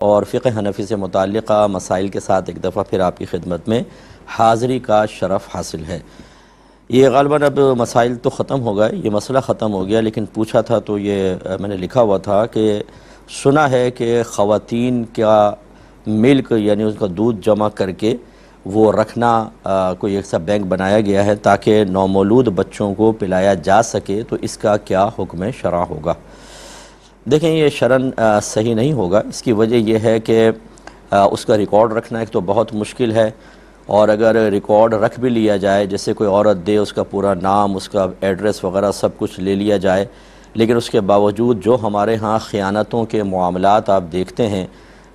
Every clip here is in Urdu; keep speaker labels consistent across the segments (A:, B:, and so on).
A: اور فقہ حنفی سے متعلقہ مسائل کے ساتھ ایک دفعہ پھر آپ کی خدمت میں حاضری کا شرف حاصل ہے۔ یہ غالباً اب مسائل تو ختم ہو گئے، یہ مسئلہ ختم ہو گیا، لیکن پوچھا تھا تو یہ میں نے لکھا ہوا تھا کہ سنا ہے کہ خواتین کا ملک یعنی اس کا دودھ جمع کر کے وہ رکھنا کوئی ایسا بینک بنایا گیا ہے تاکہ نومولود بچوں کو پلایا جا سکے، تو اس کا کیا حکم شرع ہوگا؟ دیکھیں، یہ شرعاً صحیح نہیں ہوگا۔ اس کی وجہ یہ ہے کہ اس کا ریکارڈ رکھنا ایک تو بہت مشکل ہے، اور اگر ریکارڈ رکھ بھی لیا جائے، جیسے کوئی عورت دے، اس کا پورا نام، اس کا ایڈریس وغیرہ سب کچھ لے لیا جائے، لیکن اس کے باوجود جو ہمارے ہاں خیانتوں کے معاملات آپ دیکھتے ہیں،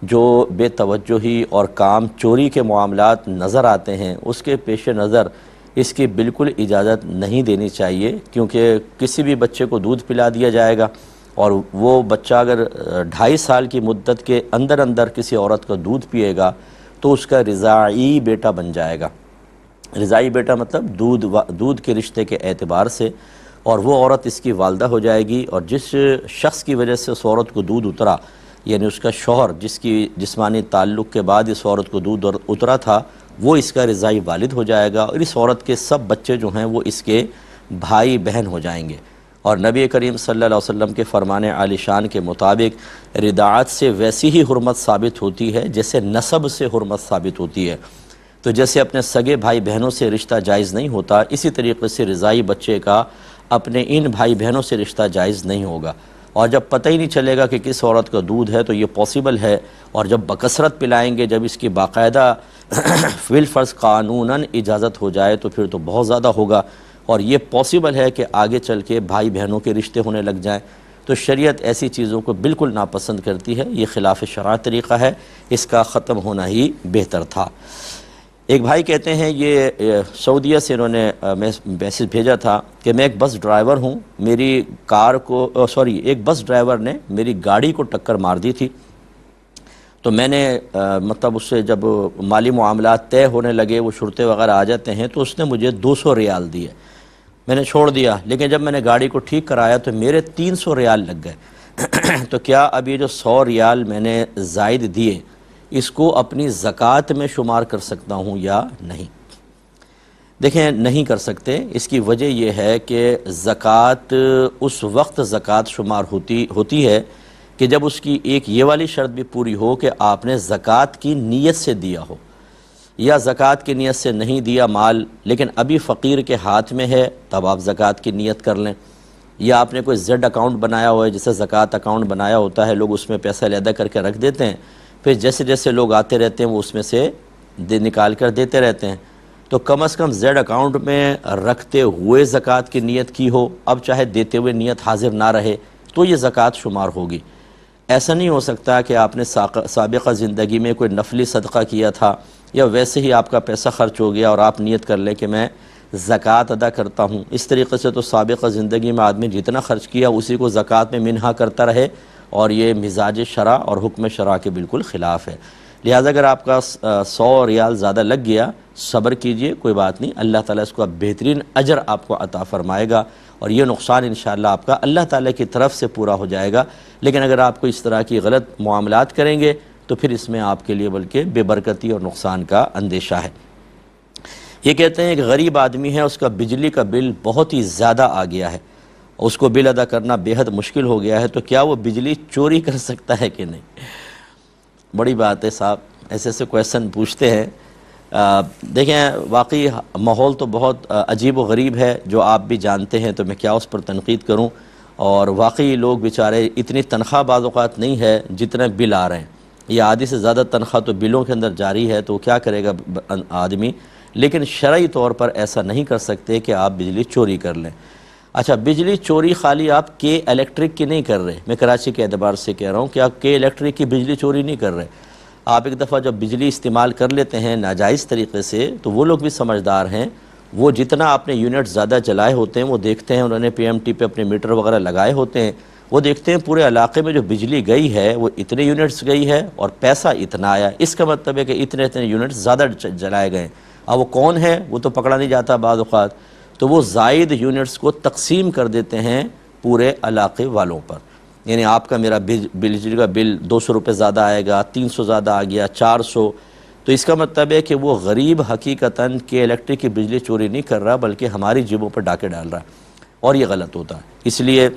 A: جو بے توجہی اور کام چوری کے معاملات نظر آتے ہیں، اس کے پیش نظر اس کی بالکل اجازت نہیں دینی چاہیے، کیونکہ کسی بھی بچے کو دودھ پلا دیا جائے گا، اور وہ بچہ اگر 2.5 سال کی مدت کے اندر اندر کسی عورت کا دودھ پیے گا تو اس کا رضاعی بیٹا بن جائے گا۔ رضاعی بیٹا مطلب دودھ کے رشتے کے اعتبار سے، اور وہ عورت اس کی والدہ ہو جائے گی، اور جس شخص کی وجہ سے اس عورت کو دودھ اترا، یعنی اس کا شوہر جس کی جسمانی تعلق کے بعد اس عورت کو دودھ اترا تھا، وہ اس کا رضاعی والد ہو جائے گا، اور اس عورت کے سب بچے جو ہیں وہ اس کے بھائی بہن ہو جائیں گے۔ اور نبی کریم صلی اللہ علیہ وسلم کے فرمان عالی شان کے مطابق رضاعت سے ویسی ہی حرمت ثابت ہوتی ہے جیسے نسب سے حرمت ثابت ہوتی ہے۔ تو جیسے اپنے سگے بھائی بہنوں سے رشتہ جائز نہیں ہوتا، اسی طریقے سے رضاعی بچے کا اپنے ان بھائی بہنوں سے رشتہ جائز نہیں ہوگا۔ اور جب پتہ ہی نہیں چلے گا کہ کس عورت کا دودھ ہے تو یہ پاسبل ہے، اور جب بکثرت پلائیں گے، جب اس کی باقاعدہ بالفرض قانوناً اجازت ہو جائے تو پھر تو بہت زیادہ ہوگا، اور یہ پاسبل ہے کہ آگے چل کے بھائی بہنوں کے رشتے ہونے لگ جائیں۔ تو شریعت ایسی چیزوں کو بالکل ناپسند کرتی ہے، یہ خلاف شرع طریقہ ہے، اس کا ختم ہونا ہی بہتر تھا۔ ایک بھائی کہتے ہیں، یہ سعودیہ سے انہوں نے میسج بھیجا تھا کہ میں ایک بس ڈرائیور ہوں، میری ایک بس ڈرائیور نے میری گاڑی کو ٹکر مار دی تھی، تو میں نے مطلب اس سے جب مالی معاملات طے ہونے لگے، وہ شرطے وغیرہ آ جاتے ہیں، تو اس نے مجھے 200 ریال دیے، میں نے چھوڑ دیا، لیکن جب میں نے گاڑی کو ٹھیک کرایا تو میرے 300 ریال لگ گئے۔ تو کیا اب یہ جو 100 ریال میں نے زائد دیے، اس کو اپنی زکوٰۃ میں شمار کر سکتا ہوں یا نہیں؟ دیکھیں، نہیں کر سکتے۔ اس کی وجہ یہ ہے کہ زکوٰۃ اس وقت زکوٰۃ شمار ہوتی ہے کہ جب اس کی ایک یہ والی شرط بھی پوری ہو کہ آپ نے زکوٰۃ کی نیت سے دیا ہو، یا زکوٰۃ کی نیت سے نہیں دیا مال، لیکن ابھی فقیر کے ہاتھ میں ہے، تب آپ زکوٰۃ کی نیت کر لیں، یا آپ نے کوئی زیڈ اکاؤنٹ بنایا ہوا ہے، جسے زکوٰۃ اکاؤنٹ بنایا ہوتا ہے، لوگ اس میں پیسہ علیحدہ کر کے رکھ دیتے ہیں، پھر جیسے جیسے لوگ آتے رہتے ہیں وہ اس میں سے نکال کر دیتے رہتے ہیں، تو کم از کم زیڈ اکاؤنٹ میں رکھتے ہوئے زکوٰۃ کی نیت کی ہو، اب چاہے دیتے ہوئے نیت حاضر نہ رہے تو یہ زکوٰۃ شمار ہوگی۔ ایسا نہیں ہو سکتا کہ آپ نے سابقہ زندگی میں کوئی نفلی صدقہ کیا تھا، یا ویسے ہی آپ کا پیسہ خرچ ہو گیا اور آپ نیت کر لیں کہ میں زکوٰۃ ادا کرتا ہوں۔ اس طریقے سے تو سابقہ زندگی میں آدمی جتنا خرچ کیا اسی کو زکوٰۃ میں منہا کرتا رہے، اور یہ مزاج شرع اور حکم شرع کے بالکل خلاف ہے۔ لہٰذا اگر آپ کا 100 ریال زیادہ لگ گیا، صبر کیجئے، کوئی بات نہیں، اللہ تعالیٰ اس کو بہترین اجر آپ کو عطا فرمائے گا، اور یہ نقصان انشاءاللہ آپ کا اللہ تعالیٰ کی طرف سے پورا ہو جائے گا۔ لیکن اگر آپ کو اس طرح کی غلط معاملات کریں گے تو پھر اس میں آپ کے لیے بلکہ بے برکتی اور نقصان کا اندیشہ ہے۔ یہ کہتے ہیں کہ غریب آدمی ہے، اس کا بجلی کا بل بہت ہی زیادہ آ گیا ہے، اس کو بل ادا کرنا بے حد مشکل ہو گیا ہے، تو کیا وہ بجلی چوری کر سکتا ہے کہ نہیں؟ بڑی بات ہے صاحب، ایسے کویسچن پوچھتے ہیں۔ دیکھیں، واقعی ماحول تو بہت عجیب و غریب ہے، جو آپ بھی جانتے ہیں، تو میں کیا اس پر تنقید کروں، اور واقعی لوگ بیچارے اتنی تنخواہ بعض اوقات نہیں ہے جتنے بل آ رہے ہیں، یہ آدھی سے زیادہ تنخواہ تو بلوں کے اندر جاری ہے، تو کیا کرے گا آدمی؟ لیکن شرعی طور پر ایسا نہیں کر سکتے کہ آپ بجلی چوری کر لیں۔ اچھا، بجلی چوری خالی آپ کے الیکٹرک کی نہیں کر رہے، میں کراچی کے اعتبار سے کہہ رہا ہوں کہ آپ کے الیکٹرک کی بجلی چوری نہیں کر رہے۔ آپ ایک دفعہ جب بجلی استعمال کر لیتے ہیں ناجائز طریقے سے، تو وہ لوگ بھی سمجھدار ہیں، وہ جتنا آپ نے یونٹ زیادہ چلائے ہوتے ہیں وہ دیکھتے ہیں، انہوں نے پی ایم ٹی پہ اپنے میٹر وغیرہ لگائے ہوتے ہیں، وہ دیکھتے ہیں پورے علاقے میں جو بجلی گئی ہے وہ اتنے یونٹس گئی ہے اور پیسہ اتنا آیا، اس کا مطلب ہے کہ اتنے یونٹس زیادہ جلائے گئے۔ اب وہ کون ہے وہ تو پکڑا نہیں جاتا بعض اوقات، تو وہ زائد یونٹس کو تقسیم کر دیتے ہیں پورے علاقے والوں پر، یعنی آپ کا میرا بجلی کا بل 200 روپے زیادہ آئے گا، 300 زیادہ آ گیا، 400، تو اس کا مطلب ہے کہ وہ غریب حقیقتاً کہ الیکٹرک کی بجلی چوری نہیں کر رہا بلکہ ہماری جیبوں پر ڈاکے ڈال رہا ہے، اور یہ غلط ہوتا ہے۔ اس لیے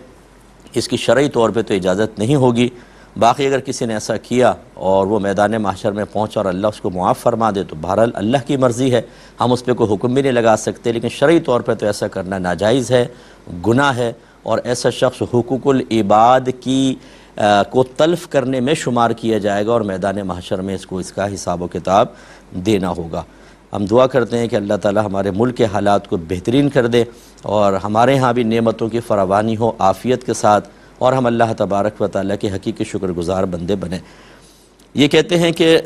A: اس کی شرعی طور پہ تو اجازت نہیں ہوگی۔ باقی اگر کسی نے ایسا کیا اور وہ میدان محشر میں پہنچا اور اللہ اس کو معاف فرما دے تو بہرحال اللہ کی مرضی ہے، ہم اس پہ کوئی حکم بھی نہیں لگا سکتے، لیکن شرعی طور پہ تو ایسا کرنا ناجائز ہے، گناہ ہے، اور ایسا شخص حقوق العباد کو تلف کرنے میں شمار کیا جائے گا، اور میدان محشر میں اس کا حساب و کتاب دینا ہوگا۔ ہم دعا کرتے ہیں کہ اللہ تعالی ہمارے ملک کے حالات کو بہترین کر دے، اور ہمارے ہاں بھی نعمتوں کی فراوانی ہو عافیت کے ساتھ، اور ہم اللہ تبارک و تعالیٰ کے حقیقی شکر گزار بندے بنیں۔ یہ کہتے ہیں کہ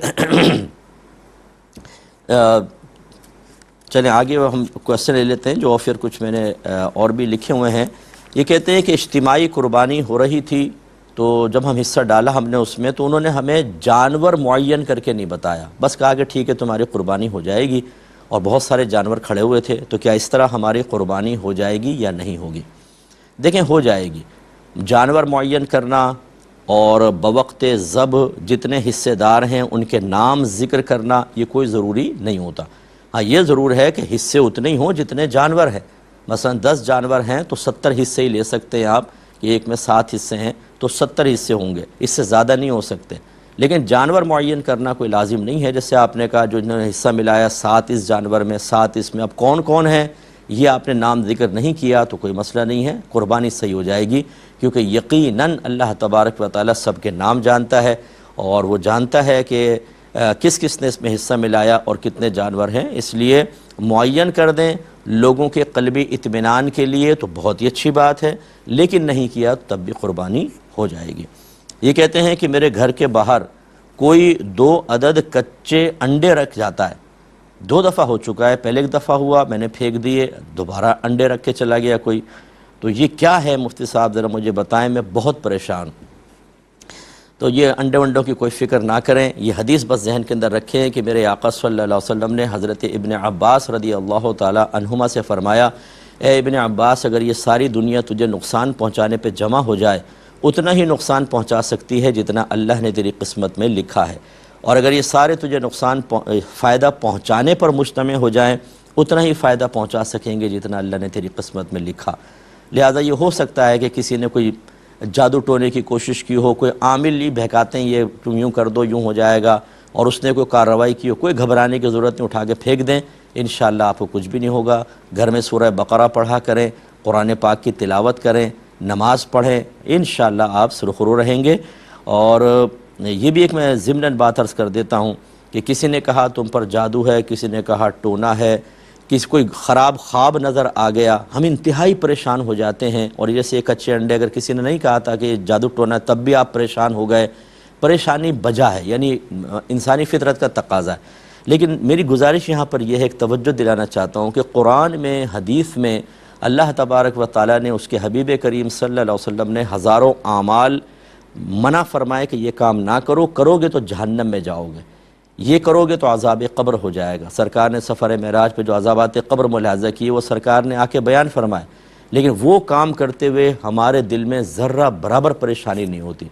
A: چلیں آگے ہم کوشچن لے لیتے ہیں جو پھر کچھ میں نے اور بھی لکھے ہوئے ہیں۔ یہ کہتے ہیں کہ اجتماعی قربانی ہو رہی تھی، تو جب ہم حصہ ڈالا ہم نے اس میں، تو انہوں نے ہمیں جانور معین کر کے نہیں بتایا، بس کہا کہ ٹھیک ہے تمہاری قربانی ہو جائے گی، اور بہت سارے جانور کھڑے ہوئے تھے، تو کیا اس طرح ہماری قربانی ہو جائے گی یا نہیں ہوگی؟ دیکھیں ہو جائے گی۔ جانور معین کرنا اور بوقت ذبح جتنے حصے دار ہیں ان کے نام ذکر کرنا یہ کوئی ضروری نہیں ہوتا۔ ہاں یہ ضرور ہے کہ حصے اتنے ہی ہوں جتنے جانور ہیں، مثلا 10 جانور ہیں تو 70 حصے ہی لے سکتے ہیں آپ، کہ ایک میں 7 حصے ہیں تو 70 حصے ہوں گے، اس سے زیادہ نہیں ہو سکتے۔ لیکن جانور معین کرنا کوئی لازم نہیں ہے، جیسے آپ نے کہا جو انہوں نے حصہ ملایا 7 اس جانور میں، 7 اس میں، اب کون کون ہیں یہ آپ نے نام ذکر نہیں کیا تو کوئی مسئلہ نہیں ہے، قربانی صحیح ہو جائے گی، کیونکہ یقیناً اللہ تبارک و تعالیٰ سب کے نام جانتا ہے، اور وہ جانتا ہے کہ کس کس نے اس میں حصہ ملایا اور کتنے جانور ہیں، اس لیے معین کر دیں لوگوں کے قلبی اطمینان کے لیے تو بہت ہی اچھی بات ہے، لیکن نہیں کیا تب بھی قربانی ہو جائے گی۔ یہ کہتے ہیں کہ میرے گھر کے باہر کوئی 2 عدد کچے انڈے رکھ جاتا ہے، 2 دفعہ ہو چکا ہے، پہلے ایک دفعہ ہوا میں نے پھینک دیے، دوبارہ انڈے رکھ کے چلا گیا کوئی، تو یہ کیا ہے مفتی صاحب ذرا مجھے بتائیں، میں بہت پریشان ہوں۔ تو یہ انڈے ونڈوں کی کوئی فکر نہ کریں، یہ حدیث بس ذہن کے اندر رکھیں کہ میرے آقا صلی اللہ علیہ وسلم نے حضرت ابن عباس رضی اللہ تعالی عنہما سے فرمایا، اے ابن عباس اگر یہ ساری دنیا تجھے نقصان پہنچانے پہ جمع ہو جائے اتنا ہی نقصان پہنچا سکتی ہے جتنا اللہ نے تیری قسمت میں لکھا ہے، اور اگر یہ سارے تجھے فائدہ پہنچانے پر مجتمع ہو جائیں اتنا ہی فائدہ پہنچا سکیں گے جتنا اللہ نے تیری قسمت میں لکھا۔ لہٰذا یہ ہو سکتا ہے کہ کسی نے کوئی جادو ٹونے کی کوشش کی ہو، کوئی عامل ہی بہکاتے ہیں یہ تم یوں کر دو یوں ہو جائے گا، اور اس نے کوئی کارروائی کی ہو، کوئی گھبرانے کی ضرورت نہیں، اٹھا کے پھینک دیں، انشاءاللہ آپ کو کچھ بھی نہیں ہوگا۔ گھر میں سورہ بقرہ پڑھا کریں، قرآن پاک کی تلاوت کریں، نماز پڑھیں، انشاءاللہ آپ سرخرو رہیں گے۔ اور یہ بھی ایک میں ضمناً بات عرض کر دیتا ہوں کہ کسی نے کہا تم پر جادو ہے، کسی نے کہا ٹونا ہے، کسی کوئی خراب خواب نظر آ گیا، ہم انتہائی پریشان ہو جاتے ہیں، اور جیسے ایک کچے انڈے اگر کسی نے نہیں کہا تھا کہ جادو ٹونا ہے تب بھی آپ پریشان ہو گئے، پریشانی بجا ہے، یعنی انسانی فطرت کا تقاضا ہے۔ لیکن میری گزارش یہاں پر یہ ہے، ایک توجہ دلانا چاہتا ہوں کہ قرآن میں حدیث میں اللہ تبارک و تعالیٰ نے اس کے حبیب کریم صلی اللہ علیہ وسلم نے ہزاروں اعمال منع فرمائے کہ یہ کام نہ کرو، کرو گے تو جہنم میں جاؤ گے، یہ کرو گے تو عذاب قبر ہو جائے گا۔ سرکار نے سفر معراج پہ جو عذابات قبر ملاحظہ کیے وہ سرکار نے آ کے بیان فرمائے، لیکن وہ کام کرتے ہوئے ہمارے دل میں ذرہ برابر پریشانی نہیں ہوتی۔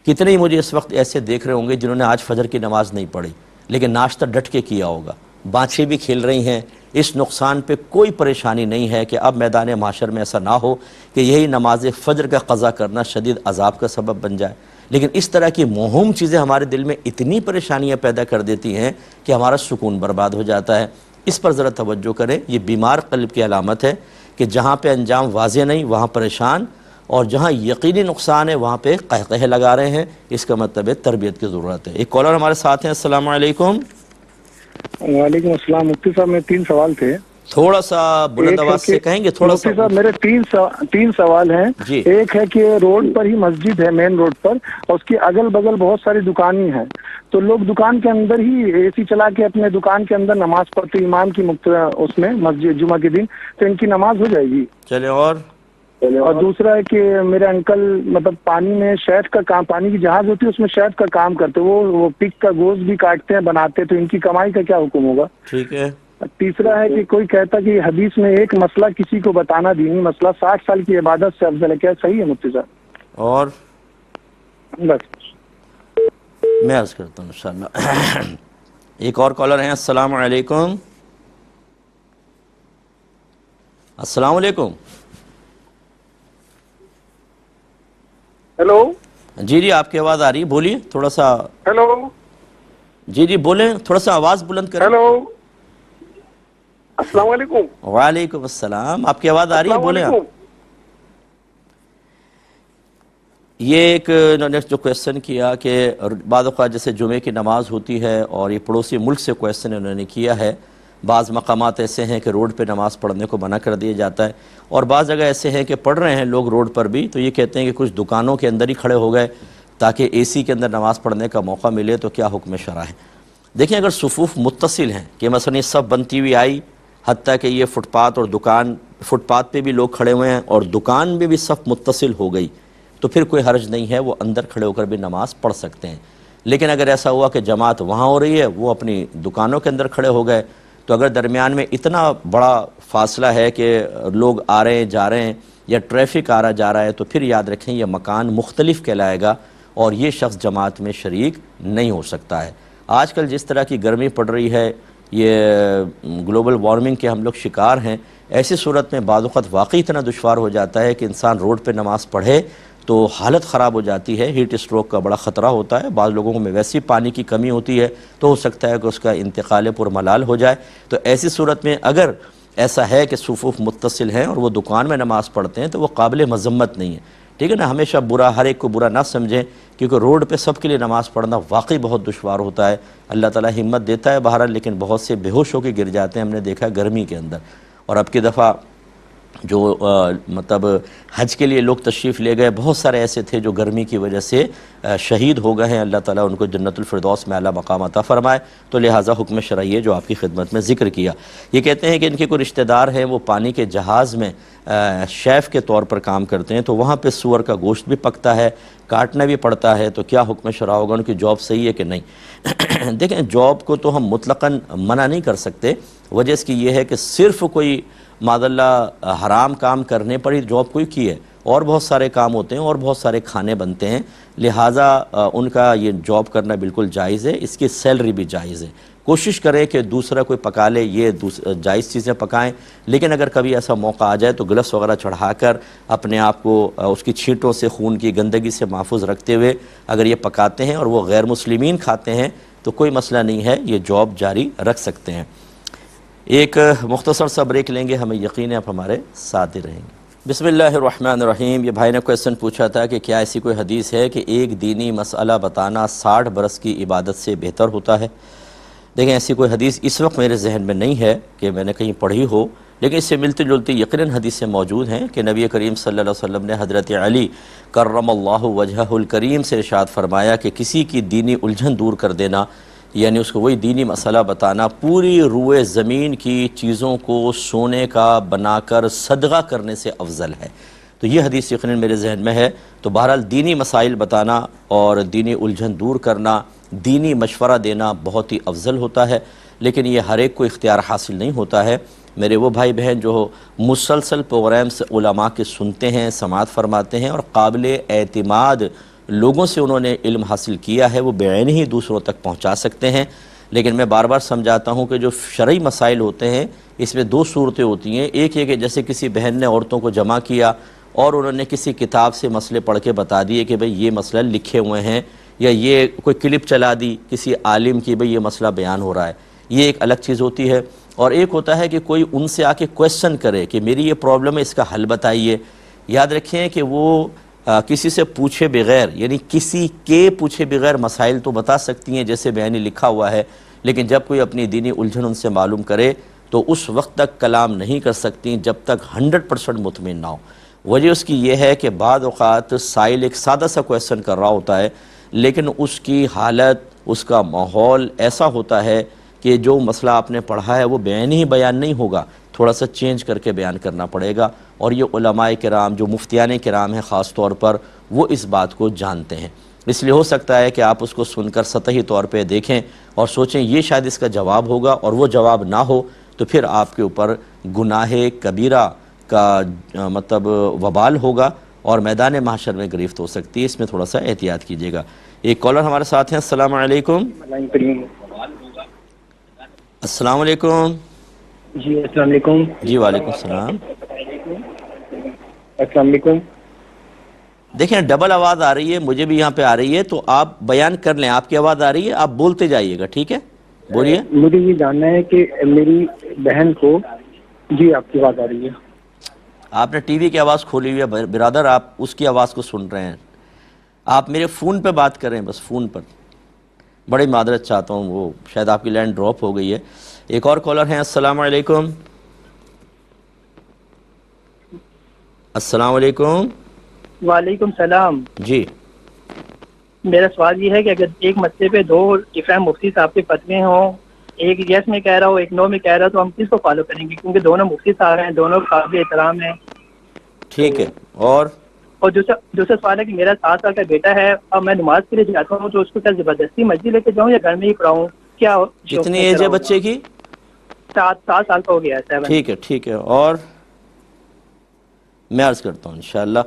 A: کتنے ہی مجھے اس وقت ایسے دیکھ رہے ہوں گے جنہوں نے آج فجر کی نماز نہیں پڑھی لیکن ناشتہ ڈٹ کے کیا ہوگا، بانچیں بھی کھیل رہی ہیں، اس نقصان پہ کوئی پریشانی نہیں ہے کہ اب میدان معاشر میں ایسا نہ ہو کہ یہی نماز فجر کا قضا کرنا شدید عذاب کا سبب بن جائے۔ لیکن اس طرح کی موہوم چیزیں ہمارے دل میں اتنی پریشانیاں پیدا کر دیتی ہیں کہ ہمارا سکون برباد ہو جاتا ہے۔ اس پر ذرا توجہ کریں، یہ بیمار قلب کی علامت ہے کہ جہاں پہ انجام واضح نہیں وہاں پریشان، اور جہاں یقینی نقصان ہے وہاں پہ قہقہے لگا رہے ہیں، اس کا مطلب ہے تربیت کی ضرورت ہے۔ ایک کالر ہمارے ساتھ ہیں، السلام علیکم۔
B: وعلیکم السلام۔ مفتی صاحب میرے 3 سوال تھے،
A: تھوڑا سا بلند آواز سے کہیں گے تھوڑا سا؟
B: مفتی صاحب میرے 3 سوال ہیں
A: جی۔
B: ایک ہے کہ روڈ پر ہی مسجد ہے، مین روڈ پر، اور اس کے اگل بغل بہت ساری دکانیں ہیں، تو لوگ دکان کے اندر ہی اے سی چلا کے اپنے دکان کے اندر نماز پڑھتے امام کی اس میں مسجد جمعہ کے دن، تو ان کی نماز ہو جائے گی؟
A: چلے
B: اور دوسرا ہے کہ میرے انکل مطلب پانی میں شہد کا کام، پانی کی جہاز ہوتی ہے اس میں شہد کا کام کرتے، وہ پگ کا گوشت بھی کاٹتے ہیں بناتے، تو ان کی کمائی کا کیا حکم ہوگا؟
A: ٹھیک ہے۔
B: تیسرا ہے کہ کوئی کہتا کہ حدیث میں ایک مسئلہ کسی کو بتانا دینی مسئلہ 60 سال کی عبادت سے افضل ہے، کیا صحیح ہے مفتی صاحب؟
A: اور
B: بس
A: میں عرض کرتا ہوں انشاءاللہ۔ ایک اور کالر ہیں، السلام علیکم۔ السلام علیکم۔
B: ہیلو
A: جی جی آپ کی آواز آ رہی ہے، بولیے تھوڑا سا۔
B: ہیلو
A: جی جی بولیں، تھوڑا سا آواز بلند کریں۔
B: ہیلو السلام علیکم۔
A: وعلیکم السلام، آپ کی آواز آ رہی ہے،
B: السلام
A: بولیں آپ۔
B: علیکم۔
A: یہ ایک انہوں نے جو کویسچن کیا کہ بعض اوقات جیسے جمعے کی نماز ہوتی ہے اور یہ پڑوسی ملک سے کویسچن انہوں نے کیا ہے، بعض مقامات ایسے ہیں کہ روڈ پہ نماز پڑھنے کو منع کر دیا جاتا ہے، اور بعض جگہ ایسے ہیں کہ پڑھ رہے ہیں لوگ روڈ پر بھی، تو یہ کہتے ہیں کہ کچھ دکانوں کے اندر ہی کھڑے ہو گئے تاکہ اے سی کے اندر نماز پڑھنے کا موقع ملے، تو کیا حکم شرع ہے؟ دیکھیں اگر صفوف متصل ہیں کہ مثلا یہ سب بنتی ہوئی آئی، حتیٰ کہ یہ فٹ پاتھ اور دکان، فٹ پاتھ پہ بھی لوگ کھڑے ہوئے ہیں اور دکان میں بھی صف متصل ہو گئی، تو پھر کوئی حرج نہیں ہے، وہ اندر کھڑے ہو کر بھی نماز پڑھ سکتے ہیں۔ لیکن اگر ایسا ہوا کہ جماعت وہاں ہو رہی ہے، وہ اپنی دکانوں کے اندر کھڑے ہو گئے، تو اگر درمیان میں اتنا بڑا فاصلہ ہے کہ لوگ آ رہے ہیں جا رہے ہیں یا ٹریفک آ رہا جا رہا ہے، تو پھر یاد رکھیں یہ مکان مختلف کہلائے گا اور یہ شخص جماعت میں شریک نہیں ہو سکتا ہے۔ آج کل جس طرح کی گرمی پڑ رہی ہے، یہ گلوبل وارمنگ کے ہم لوگ شکار ہیں، ایسی صورت میں بعض اوقات واقعی اتنا دشوار ہو جاتا ہے کہ انسان روڈ پہ نماز پڑھے تو حالت خراب ہو جاتی ہے، ہیٹ اسٹروک کا بڑا خطرہ ہوتا ہے، بعض لوگوں میں ویسی پانی کی کمی ہوتی ہے تو ہو سکتا ہے کہ اس کا انتقال پرملال ہو جائے۔ تو ایسی صورت میں اگر ایسا ہے کہ صفوف متصل ہیں اور وہ دکان میں نماز پڑھتے ہیں تو وہ قابل مذمت نہیں ہے، ٹھیک ہے نا؟ ہمیشہ برا، ہر ایک کو برا نہ سمجھیں، کیونکہ روڈ پہ سب کے لیے نماز پڑھنا واقعی بہت دشوار ہوتا ہے۔ اللہ تعالیٰ ہمت دیتا ہے بہرحال، لیکن بہت سے بے ہوش ہو کے گر جاتے ہیں، ہم نے دیکھا گرمی کے اندر۔ اور اب کی دفعہ جو مطلب حج کے لیے لوگ تشریف لے گئے، بہت سارے ایسے تھے جو گرمی کی وجہ سے شہید ہو گئے ہیں، اللہ تعالیٰ ان کو جنت الفردوس میں اعلیٰ مقام عطا فرمائے۔ تو لہٰذا حکم شرعی ہے جو آپ کی خدمت میں ذکر کیا۔ یہ کہتے ہیں کہ ان کے کوئی رشتہ دار ہیں، وہ پانی کے جہاز میں شیف کے طور پر کام کرتے ہیں، تو وہاں پہ سور کا گوشت بھی پکتا ہے، کاٹنا بھی پڑتا ہے، تو کیا حکم شرع ہوگا؟ ان کی جاب صحیح ہے کہ نہیں؟ دیکھیں جاب کو تو ہم مطلقاً منع نہیں کر سکتے، وجہ اس کی یہ ہے کہ صرف کوئی معاذ اللہ حرام کام کرنے پر ہی جاب کوئی کی ہے، اور بہت سارے کام ہوتے ہیں اور بہت سارے کھانے بنتے ہیں، لہٰذا ان کا یہ جاب کرنا بالکل جائز ہے، اس کی سیلری بھی جائز ہے۔ کوشش کریں کہ دوسرا کوئی پکا لے، یہ جائز چیزیں پکائیں، لیکن اگر کبھی ایسا موقع آ جائے تو گلفس وغیرہ چڑھا کر اپنے آپ کو اس کی چھینٹوں سے، خون کی گندگی سے محفوظ رکھتے ہوئے اگر یہ پکاتے ہیں اور وہ غیر مسلمین کھاتے ہیں تو کوئی مسئلہ نہیں ہے، یہ جاب جاری رکھ سکتے ہیں۔ ایک مختصر سا بریک لیں گے، ہمیں یقین ہے آپ ہمارے ساتھ ہی رہیں گے۔ بسم اللہ الرحمن الرحیم۔ یہ بھائی نے کویسچن پوچھا تھا کہ کیا ایسی کوئی حدیث ہے کہ ایک دینی مسئلہ بتانا 60 برس کی عبادت سے بہتر ہوتا ہے؟ دیکھیں ایسی کوئی حدیث اس وقت میرے ذہن میں نہیں ہے کہ میں نے کہیں پڑھی ہو، لیکن اس سے ملتی جلتی یقیناً حدیثیں موجود ہیں کہ نبی کریم صلی اللہ علیہ وسلم نے حضرت علی کرم اللہ وجہہ الکریم سے ارشاد فرمایا کہ کسی کی دینی الجھن دور کر دینا، یعنی اس کو وہی دینی مسئلہ بتانا، پوری روئے زمین کی چیزوں کو سونے کا بنا کر صدقہ کرنے سے افضل ہے۔ تو یہ حدیث یقیناً میرے ذہن میں ہے۔ تو بہرحال دینی مسائل بتانا اور دینی الجھن دور کرنا، دینی مشورہ دینا بہت ہی افضل ہوتا ہے، لیکن یہ ہر ایک کو اختیار حاصل نہیں ہوتا ہے۔ میرے وہ بھائی بہن جو مسلسل پروگرامز علماء کے سنتے ہیں، سماعت فرماتے ہیں اور قابل اعتماد لوگوں سے انہوں نے علم حاصل کیا ہے، وہ بعین ہی دوسروں تک پہنچا سکتے ہیں۔ لیکن میں بار بار سمجھاتا ہوں کہ جو شرعی مسائل ہوتے ہیں اس میں دو صورتیں ہوتی ہیں، ایک یہ کہ جیسے کسی بہن نے عورتوں کو جمع کیا اور انہوں نے کسی کتاب سے مسئلے پڑھ کے بتا دیے کہ بھئی یہ مسئلہ لکھے ہوئے ہیں، یا یہ کوئی کلپ چلا دی کسی عالم کی بھئی یہ مسئلہ بیان ہو رہا ہے، یہ ایک الگ چیز ہوتی ہے۔ اور ایک ہوتا ہے کہ کوئی ان سے آ کے کویسچن کرے کہ میری یہ پرابلم ہے، اس کا حل بتائیے۔ یاد رکھیں کہ وہ کسی سے پوچھے بغیر، یعنی کسی کے پوچھے بغیر مسائل تو بتا سکتی ہیں جیسے بیانی لکھا ہوا ہے، لیکن جب کوئی اپنی دینی الجھن ان سے معلوم کرے تو اس وقت تک کلام نہیں کر سکتی جب تک 100% مطمئن نہ ہو۔ وجہ اس کی یہ ہے کہ بعض اوقات سائل ایک سادہ سا کویسچن کر رہا ہوتا ہے، لیکن اس کی حالت، اس کا ماحول ایسا ہوتا ہے کہ جو مسئلہ آپ نے پڑھا ہے وہ بیان نہیں ہوگا، تھوڑا سا چینج کر کے بیان کرنا پڑے گا۔ اور یہ علماء کرام جو مفتیان کرام ہیں خاص طور پر، وہ اس بات کو جانتے ہیں، اس لیے ہو سکتا ہے کہ آپ اس کو سن کر سطحی طور پہ دیکھیں اور سوچیں یہ شاید اس کا جواب ہوگا، اور وہ جواب نہ ہو تو پھر آپ کے اوپر گناہ کبیرہ کا مطلب وبال ہوگا، اور میدان محشر میں گرفت ہو سکتی ہے، اس میں تھوڑا سا احتیاط کیجیے گا۔ ایک کالر ہمارے ساتھ ہیں، السلام علیکم۔ السلام علیکم۔
C: جی السلام علیکم۔
A: جی وعلیکم السلام۔
C: السلام علیکم۔
A: دیکھیں ڈبل آواز آ رہی ہے، مجھے بھی یہاں پہ آ رہی ہے، تو آپ بیان کر لیں، آپ کی آواز آ رہی ہے، آپ بولتے جائیے گا، ٹھیک ہے؟ بولیے۔
C: مجھے یہ جاننا ہے کہ میری بہن کو، جی آپ کی بات آ رہی ہے۔
A: آپ نے ٹی وی کی آواز کھولی ہوئی ہے برادر، آپ اس کی آواز کو سن رہے ہیں، آپ میرے فون پہ بات کریں، بس فون پر۔ بڑی معذرت چاہتا ہوں، وہ شاید آپ کی لائن ڈراپ ہو گئی ہے۔ ایک اور کالر ہیں، السلام علیکم۔ السلام علیکم۔
C: وعلیکم السلام۔
A: جی
C: میرا سوال یہ ہے کہ اگر ایک مسئلے پہ دو ڈفرینٹ مفتی صاحب کے فتوے ہوں، ایک یس میں کہہ رہا ہو ایک نو میں کہہ رہا ہو، تو ہم کس کو فالو کریں گے؟ کیونکہ دونوں مفتی صاحب ہیں، دونوں قابل احترام ہیں۔
A: ٹھیک ہے۔ اور
C: دوسرا سوال ہے کہ میرا 7 سال کا بیٹا ہے، اور میں نماز کے لیے جاتا ہوں تو اس کو کیا زبردستی مسجد لے کے جاؤں یا گھر میں ہی پڑھاؤں؟ کیا
A: کتنی ایج ہے بچے کی؟
C: 7 سال کا ہو گیا ہے، 7۔
A: ٹھیک ہے ٹھیک ہے۔ اور میں عرض کرتا ہوں انشاءاللہ۔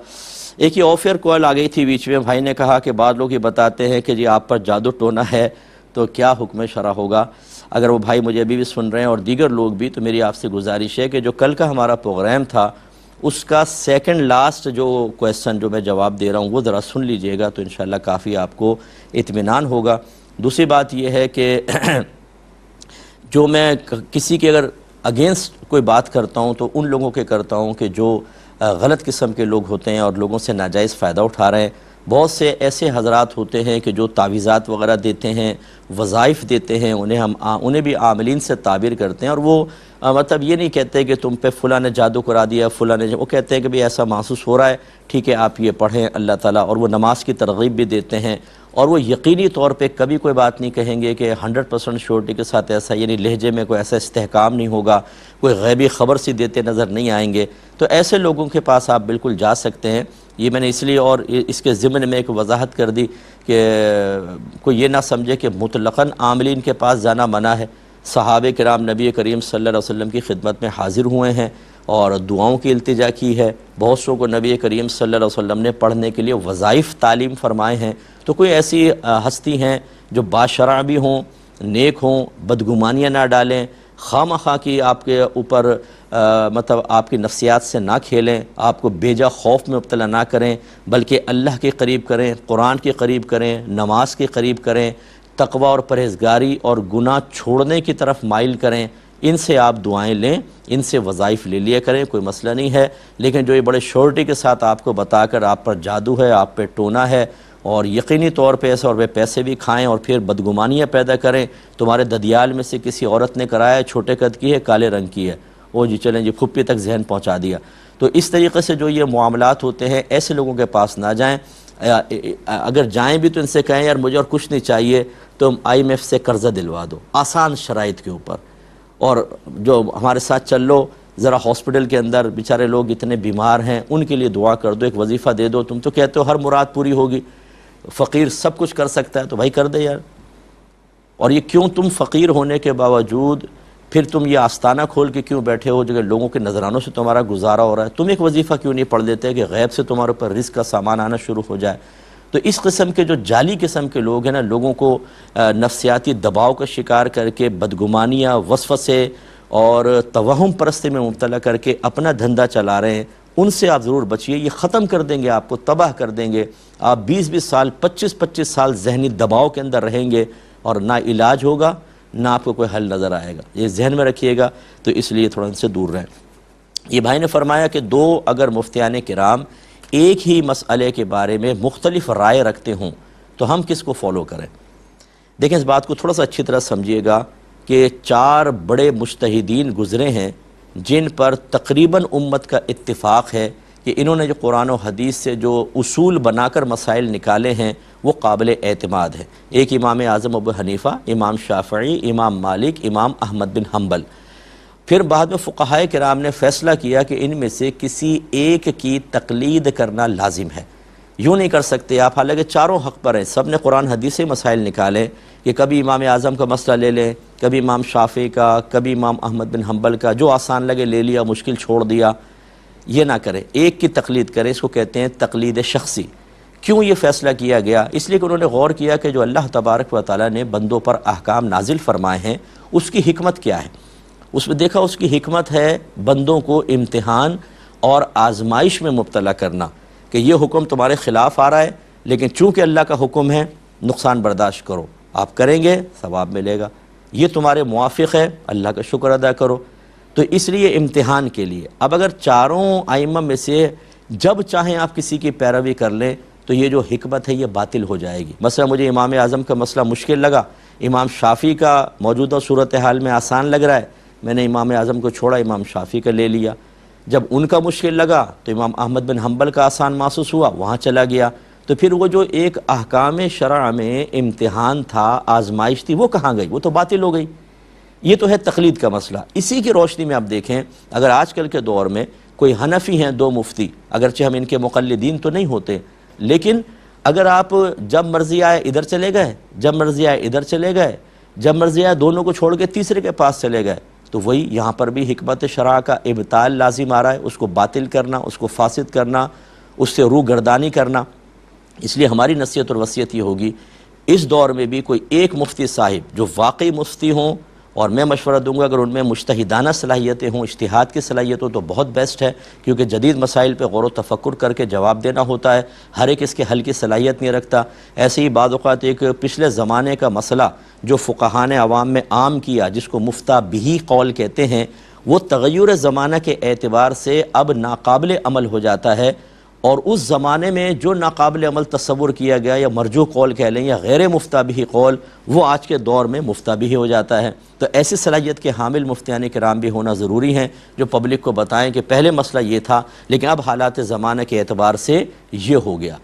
A: ایک یہ آفر کال آ گئی تھی بیچ میں، بھائی نے کہا کہ بعض لوگ یہ بتاتے ہیں کہ جی آپ پر جادو ٹونا ہے، تو کیا حکم شرع ہوگا؟ اگر وہ بھائی مجھے ابھی بھی سن رہے ہیں اور دیگر لوگ بھی، تو میری آپ سے گزارش ہے کہ جو کل کا ہمارا پروگرام تھا اس کا سیکنڈ لاسٹ جو کویسچن جو میں جواب دے رہا ہوں وہ ذرا سن لیجئے گا، تو انشاءاللہ کافی آپ کو اطمینان ہوگا۔ دوسری بات یہ ہے کہ جو میں کسی کے اگر اگینسٹ کوئی بات کرتا ہوں تو ان لوگوں کے کرتا ہوں کہ جو غلط قسم کے لوگ ہوتے ہیں اور لوگوں سے ناجائز فائدہ اٹھا رہے ہیں۔ بہت سے ایسے حضرات ہوتے ہیں کہ جو تعویذات وغیرہ دیتے ہیں، وظائف دیتے ہیں، انہیں بھی عاملین سے تعبیر کرتے ہیں، اور وہ مطلب یہ نہیں کہتے کہ تم پہ فلاں نے جادو کرا دیا، فلاں نے، وہ کہتے ہیں کہ بھی ایسا محسوس ہو رہا ہے، ٹھیک ہے آپ یہ پڑھیں اللہ تعالیٰ، اور وہ نماز کی ترغیب بھی دیتے ہیں، اور وہ یقینی طور پہ کبھی کوئی بات نہیں کہیں گے کہ 100% شیورٹی کے ساتھ ایسا، یعنی لہجے میں کوئی ایسا استحکام نہیں ہوگا، کوئی غیبی خبر سی دیتے نظر نہیں آئیں گے۔ تو ایسے لوگوں کے پاس آپ بالکل جا سکتے ہیں۔ یہ میں نے اس لیے اور اس کے ضمن میں ایک وضاحت کر دی کہ کوئی یہ نہ سمجھے کہ مطلقاً عاملین کے پاس جانا منع ہے۔ صحابہ کرام نبی کریم صلی اللہ علیہ وسلم کی خدمت میں حاضر ہوئے ہیں اور دعاؤں کی التجا کی ہے، بہت سو کو نبی کریم صلی اللہ علیہ وسلم نے پڑھنے کے لیے وظائف تعلیم فرمائے ہیں۔ تو کوئی ایسی ہستی ہیں جو باشرع بھی ہوں، نیک ہوں، بدگمانیاں نہ ڈالیں، خواہ مخواہ کی آپ کے اوپر مطلب آپ کی نفسیات سے نہ کھیلیں، آپ کو بیجا خوف میں مبتلا نہ کریں، بلکہ اللہ کے قریب کریں، قرآن کے قریب کریں، نماز کے قریب کریں، تقوی اور پرہیزگاری اور گناہ چھوڑنے کی طرف مائل کریں۔ ان سے آپ دعائیں لیں، ان سے وظائف لے لیا کریں، کوئی مسئلہ نہیں ہے۔ لیکن جو یہ بڑے شیورٹی کے ساتھ آپ کو بتا کر آپ پر جادو ہے، آپ پہ ٹونا ہے، اور یقینی طور پہ ایسے اور وہ پیسے بھی کھائیں اور پھر بدگمانیاں پیدا کریں، تمہارے ددیال میں سے کسی عورت نے کرایا ہے، چھوٹے قد کی ہے، کالے رنگ کی ہے، وہ جی چلیں جی پھپھی تک ذہن پہنچا دیا۔ تو اس طریقے سے جو یہ معاملات ہوتے ہیں، ایسے لوگوں کے پاس نہ جائیں۔ اگر جائیں بھی تو ان سے کہیں یار مجھے اور کچھ نہیں چاہیے، تم IMF سے قرضہ دلوا دو آسان شرائط کے اوپر، اور جو ہمارے ساتھ چل لو، ذرا ہاسپٹل کے اندر بیچارے لوگ اتنے بیمار ہیں، ان کے لیے دعا کر دو، ایک وظیفہ دے دو۔ تم تو کہتے ہو ہر مراد پوری ہوگی، فقیر سب کچھ کر سکتا ہے، تو بھائی کر دے یار۔ اور یہ کیوں تم فقیر ہونے کے باوجود پھر تم یہ آستانہ کھول کے کیوں بیٹھے ہو جو لوگوں کے نذرانوں سے تمہارا گزارا ہو رہا ہے؟ تم ایک وظیفہ کیوں نہیں پڑھ لیتے کہ غیب سے تمہارے اوپر رزق کا سامان آنا شروع ہو جائے؟ تو اس قسم کے جو جعلی قسم کے لوگ ہیں نا، لوگوں کو نفسیاتی دباؤ کا شکار کر کے بدگمانیاں، وسوسے اور توہم پرستی میں مبتلا کر کے اپنا دھندا چلا رہے ہیں، ان سے آپ ضرور بچیے۔ یہ ختم کر دیں گے، آپ کو تباہ کر دیں گے۔ آپ 20 سال 25 سال ذہنی دباؤ کے اندر رہیں گے، اور نہ علاج ہوگا، نہ آپ کو کوئی حل نظر آئے گا۔ یہ ذہن میں رکھیے گا، تو اس لیے تھوڑا ان سے دور رہیں۔ یہ بھائی نے فرمایا کہ دو اگر مفتیان کرام ایک ہی مسئلے کے بارے میں مختلف رائے رکھتے ہوں تو ہم کس کو فالو کریں؟ دیکھیں اس بات کو تھوڑا سا اچھی طرح سمجھیے گا کہ 4 بڑے مجتہدین گزرے ہیں جن پر تقریباً امت کا اتفاق ہے کہ انہوں نے جو قرآن و حدیث سے جو اصول بنا کر مسائل نکالے ہیں وہ قابل اعتماد ہیں۔ ایک امام اعظم ابو حنیفہ، امام شافعی، امام مالک، امام احمد بن حنبل۔ پھر بعد میں فقہائے کرام نے فیصلہ کیا کہ ان میں سے کسی ایک کی تقلید کرنا لازم ہے۔ یوں نہیں کر سکتے آپ، حالانکہ چاروں حق پر ہیں، سب نے قرآن حدیث سے مسائل نکالے، کہ کبھی امام اعظم کا مسئلہ لے لیں، کبھی امام شافعی کا، کبھی امام احمد بن حنبل کا، جو آسان لگے لے لیا، مشکل چھوڑ دیا۔ یہ نہ کریں، ایک کی تقلید کریں، اس کو کہتے ہیں تقلید شخصی۔ کیوں یہ فیصلہ کیا گیا؟ اس لیے کہ انہوں نے غور کیا کہ جو اللہ تبارک و تعالیٰ نے بندوں پر احکام نازل فرمائے ہیں اس کی حکمت کیا ہے۔ اس میں دیکھا اس کی حکمت ہے بندوں کو امتحان اور آزمائش میں مبتلا کرنا، کہ یہ حکم تمہارے خلاف آ رہا ہے لیکن چونکہ اللہ کا حکم ہے نقصان برداشت کرو، آپ کریں گے ثواب ملے گا، یہ تمہارے موافق ہے اللہ کا شکر ادا کرو۔ تو اس لیے امتحان کے لیے اب اگر چاروں ائمہ میں سے جب چاہیں آپ کسی کی پیروی کر لیں تو یہ جو حکمت ہے یہ باطل ہو جائے گی۔ مثلا مجھے امام اعظم کا مسئلہ مشکل لگا، امام شافعی کا موجودہ صورتحال میں آسان لگ رہا ہے، میں نے امام اعظم کو چھوڑا امام شافعی کا لے لیا۔ جب ان کا مشکل لگا تو امام احمد بن حنبل کا آسان محسوس ہوا، وہاں چلا گیا۔ تو پھر وہ جو ایک احکام شرع میں امتحان تھا، آزمائش تھی، وہ کہاں گئی؟ وہ تو باطل ہو گئی۔ یہ تو ہے تقلید کا مسئلہ۔ اسی کی روشنی میں آپ دیکھیں، اگر آج کل کے دور میں کوئی حنفی ہیں دو مفتی، اگرچہ ہم ان کے مقلدین تو نہیں ہوتے، لیکن اگر آپ جب مرضی آئے ادھر چلے گئے، جب مرضی آئے ادھر چلے گئے، جب مرضی آئے دونوں کو چھوڑ کے تیسرے کے پاس چلے گئے، تو وہی یہاں پر بھی حکمت شرع کا ابطال لازم آ رہا ہے، اس کو باطل کرنا، اس کو فاسد کرنا، اس سے روح گردانی کرنا۔ اس لیے ہماری نصیحت اور وصیت یہ ہوگی، اس دور میں بھی کوئی ایک مفتی صاحب جو واقعی مفتی ہوں، اور میں مشورہ دوں گا اگر ان میں مجتہدانہ صلاحیتیں ہوں، اجتہاد کی صلاحیت ہو تو بہت بیسٹ ہے، کیونکہ جدید مسائل پہ غور و تفکر کر کے جواب دینا ہوتا ہے، ہر ایک اس کے حل کی صلاحیت نہیں رکھتا۔ ایسے ہی بعض اوقات ایک پچھلے زمانے کا مسئلہ جو فقہاء نے عوام میں عام کیا، جس کو مفتہ بہی قول کہتے ہیں، وہ تغیر زمانہ کے اعتبار سے اب ناقابل عمل ہو جاتا ہے، اور اس زمانے میں جو ناقابل عمل تصور کیا گیا یا مرجوح قول کہہ لیں یا غیر مفتہ بہی قول، وہ آج کے دور میں مفتہ بہی ہو جاتا ہے۔ تو ایسی صلاحیت کے حامل مفتیان کرام بھی ہونا ضروری ہیں، جو پبلک کو بتائیں کہ پہلے مسئلہ یہ تھا لیکن اب حالات زمانہ کے اعتبار سے یہ ہو گیا۔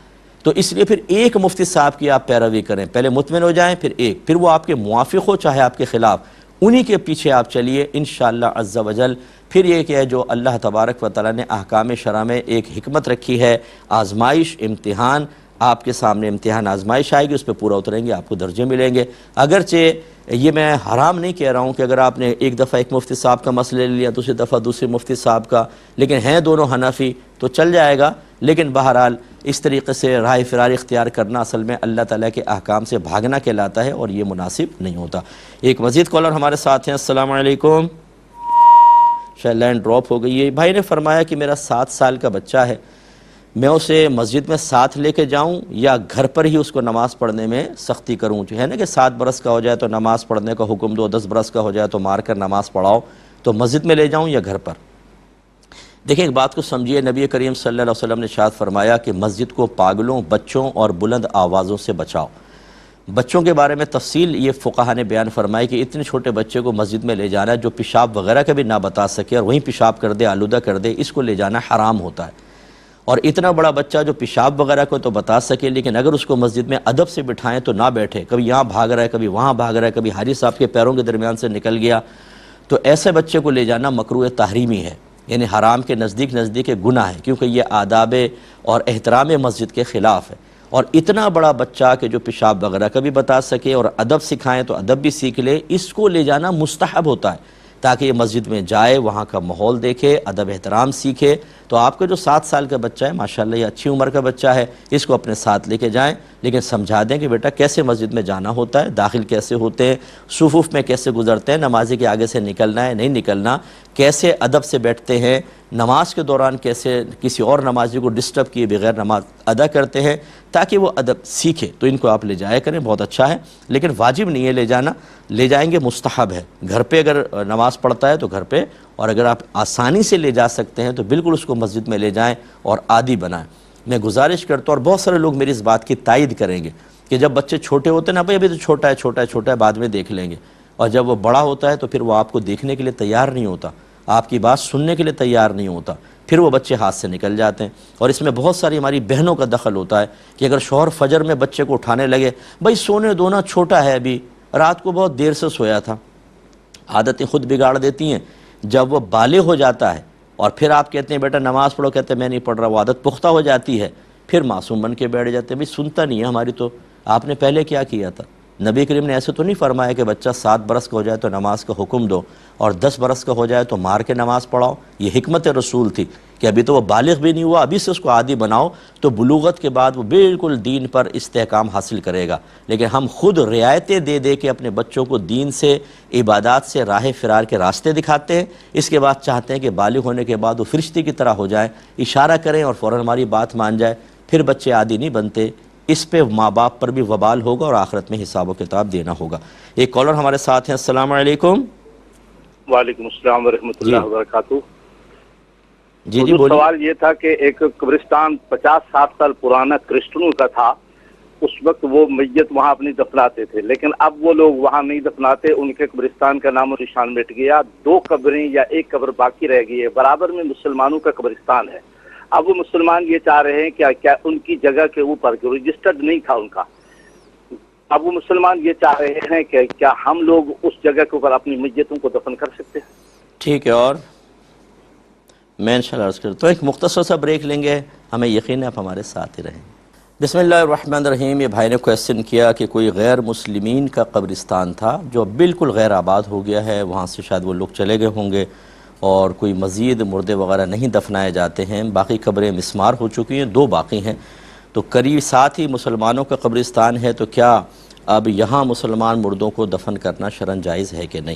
A: تو اس لیے پھر ایک مفتی صاحب کی آپ پیروی کریں، پہلے مطمئن ہو جائیں، پھر وہ آپ کے موافق ہو چاہے آپ کے خلاف، انہی کے پیچھے آپ چلیے انشاءاللہ عز و جل۔ پھر یہ کہ جو اللہ تبارک و تعالیٰ نے احکام شرع میں ایک حکمت رکھی ہے، آزمائش، امتحان، آپ کے سامنے امتحان آزمائش آئے گی، اس پہ پورا اتریں گے، آپ کو درجے ملیں گے۔ اگرچہ یہ میں حرام نہیں کہہ رہا ہوں کہ اگر آپ نے ایک دفعہ ایک مفتی صاحب کا مسئلہ لے لیا، دوسری دفعہ دوسری مفتی صاحب کا، لیکن ہیں دونوں حنفی تو چل جائے گا، لیکن بہرحال اس طریقے سے راہ فرار اختیار کرنا اصل میں اللہ تعالیٰ کے احکام سے بھاگنا کہلاتا ہے، اور یہ مناسب نہیں ہوتا۔ ایک مزید کالر ہمارے ساتھ ہیں، السلام علیکم۔ شاید لائن ڈراپ ہو گئی ہے۔ بھائی نے فرمایا کہ میرا 7 سال کا بچہ ہے، میں اسے مسجد میں ساتھ لے کے جاؤں یا گھر پر ہی اس کو نماز پڑھنے میں سختی کروں؟ جو ہے نا کہ 7 برس کا ہو جائے تو نماز پڑھنے کا حکم دو، 10 برس کا ہو جائے تو مار کر نماز پڑھاؤ، تو مسجد میں لے جاؤں یا گھر پر؟ دیکھیں ایک بات کو سمجھیے، نبی کریم صلی اللہ علیہ وسلم نے ارشاد فرمایا کہ مسجد کو پاگلوں، بچوں اور بلند آوازوں سے بچاؤ۔ بچوں کے بارے میں تفصیل یہ فقہاء نے بیان فرمائی کہ اتنے چھوٹے بچے کو مسجد میں لے جانا جو پیشاب وغیرہ کا بھی نہ بتا سکے اور وہیں پیشاب کر دے، آلودہ کر دے، اس کو لے جانا حرام ہوتا ہے۔ اور اتنا بڑا بچہ جو پیشاب وغیرہ کو تو بتا سکے لیکن اگر اس کو مسجد میں ادب سے بٹھائیں تو نہ بیٹھے، کبھی یہاں بھاگ رہا ہے، کبھی وہاں بھاگ رہا ہے، کبھی حاجی صاحب کے پیروں کے درمیان سے نکل گیا، تو ایسے بچے کو لے جانا مکروہ تحریمی ہے، یعنی حرام کے نزدیک گناہ ہے، کیونکہ یہ آداب اور احترام مسجد کے خلاف ہے۔ اور اتنا بڑا بچہ کہ جو پیشاب وغیرہ کا بھی بتا سکے اور ادب سکھائیں تو ادب بھی سیکھ لے، اس کو لے جانا مستحب ہوتا ہے تاکہ یہ مسجد میں جائے، وہاں کا ماحول دیکھے، ادب احترام سیکھے۔ تو آپ کا جو 7 سال کا بچہ ہے ماشاءاللہ یہ اچھی عمر کا بچہ ہے، اس کو اپنے ساتھ لے کے جائیں، لیکن سمجھا دیں کہ بیٹا کیسے مسجد میں جانا ہوتا ہے، داخل کیسے ہوتے ہیں، صفوف میں کیسے گزرتے ہیں، نمازی کے آگے سے نکلنا ہے نہیں نکلنا، کیسے ادب سے بیٹھتے ہیں، نماز کے دوران کیسے کسی اور نمازی کو ڈسٹرب کیے بغیر نماز ادا کرتے ہیں، تاکہ وہ ادب سیکھے۔ تو ان کو آپ لے جایا کریں، بہت اچھا ہے، لیکن واجب نہیں ہے لے جانا، لے جائیں گے مستحب ہے۔ گھر پہ اگر نماز پڑھتا ہے تو گھر پہ، اور اگر آپ آسانی سے لے جا سکتے ہیں تو بالکل اس کو مسجد میں لے جائیں اور عادی بنائیں۔ میں گزارش کرتا ہوں، اور بہت سارے لوگ میری اس بات کی تائید کریں گے کہ جب بچے چھوٹے ہوتے ہیں نا، بھائی ابھی تو چھوٹا ہے بعد میں دیکھ لیں گے، اور جب وہ بڑا ہوتا ہے تو پھر وہ آپ کو دیکھنے کے لیے تیار نہیں ہوتا، آپ کی بات سننے کے لیے تیار نہیں ہوتا، پھر وہ بچے ہاتھ سے نکل جاتے ہیں۔ اور اس میں بہت ساری ہماری بہنوں کا دخل ہوتا ہے کہ اگر شوہر فجر میں بچے کو اٹھانے لگے، بھائی سونے دو نا، چھوٹا ہے ابھی، رات کو بہت دیر سے سویا تھا، عادتیں خود بگاڑ دیتی ہیں۔ جب وہ بالغ ہو جاتا ہے اور پھر آپ کہتے ہیں بیٹا نماز پڑھو، کہتے ہیں میں نہیں پڑھ رہا، وہ عادت پختہ ہو جاتی ہے، پھر معصوم بن کے بیٹھ جاتے ہیں، بھئی سنتا نہیں ہے ہماری، تو آپ نے پہلے کیا کیا تھا؟ نبی کریم نے ایسے تو نہیں فرمایا کہ بچہ 7 برس کا ہو جائے تو نماز کا حکم دو اور 10 برس کا ہو جائے تو مار کے نماز پڑھاؤ۔ یہ حکمت رسول تھی، کہ ابھی تو وہ بالغ بھی نہیں ہوا، ابھی سے اس کو عادی بناؤ تو بلوغت کے بعد وہ بالکل دین پر استحکام حاصل کرے گا۔ لیکن ہم خود رعایتیں دے دے کے اپنے بچوں کو دین سے، عبادات سے راہ فرار کے راستے دکھاتے ہیں، اس کے بعد چاہتے ہیں کہ بالغ ہونے کے بعد وہ فرشتے کی طرح ہو جائیں، اشارہ کریں اور فوراً ہماری بات مان جائے، پھر بچے عادی نہیں بنتے۔ اس پہ ماں باپ پر بھی وبال ہوگا اور آخرت میں حساب و کتاب دینا ہوگا۔ ایک کالر ہمارے ساتھ ہیں، السلام علیکم۔
D: وعلیکم السلام ورحمۃ
A: جی
D: اللہ وبرکاتہ۔
A: جی
D: حضور
A: بولیے۔
D: سوال یہ تھا کہ ایک قبرستان 50-60 سال پرانا کرسچنوں کا تھا، اس وقت وہ میت وہاں اپنی دفناتے تھے، لیکن اب وہ لوگ وہاں نہیں دفناتے، ان کے قبرستان کا نام و نشان مٹ گیا، 2 قبریں یا 1 قبر باقی رہ گئی ہے، برابر میں مسلمانوں کا قبرستان ہے۔ اب وہ مسلمان یہ چاہ رہے ہیں کیا ان کی جگہ کے اوپر رجسٹرڈ نہیں تھا ان کا، اب وہ مسلمان یہ چاہ رہے ہیں کہ کیا ہم لوگ اس جگہ کے اوپر اپنی میتوں کو دفن کر سکتے ہیں؟
A: ٹھیک ہے، اور میں انشاءاللہ عرض کرتا ہوں ایک مختصر سا بریک لیں گے، ہمیں یقین ہے آپ ہمارے ساتھ ہی رہیں۔ بسم اللہ الرحمن الرحیم۔ یہ بھائی نے کویسچن کیا کہ کوئی غیر مسلمین کا قبرستان تھا جو بالکل غیر آباد ہو گیا ہے، وہاں سے شاید وہ لوگ چلے گئے ہوں گے اور کوئی مزید مردے وغیرہ نہیں دفنائے جاتے ہیں، باقی قبریں مسمار ہو چکی ہیں، 2 باقی ہیں، تو قریب ساتھ ہی مسلمانوں کا قبرستان ہے، تو کیا اب یہاں مسلمان مردوں کو دفن کرنا شرعاً جائز ہے کہ نہیں؟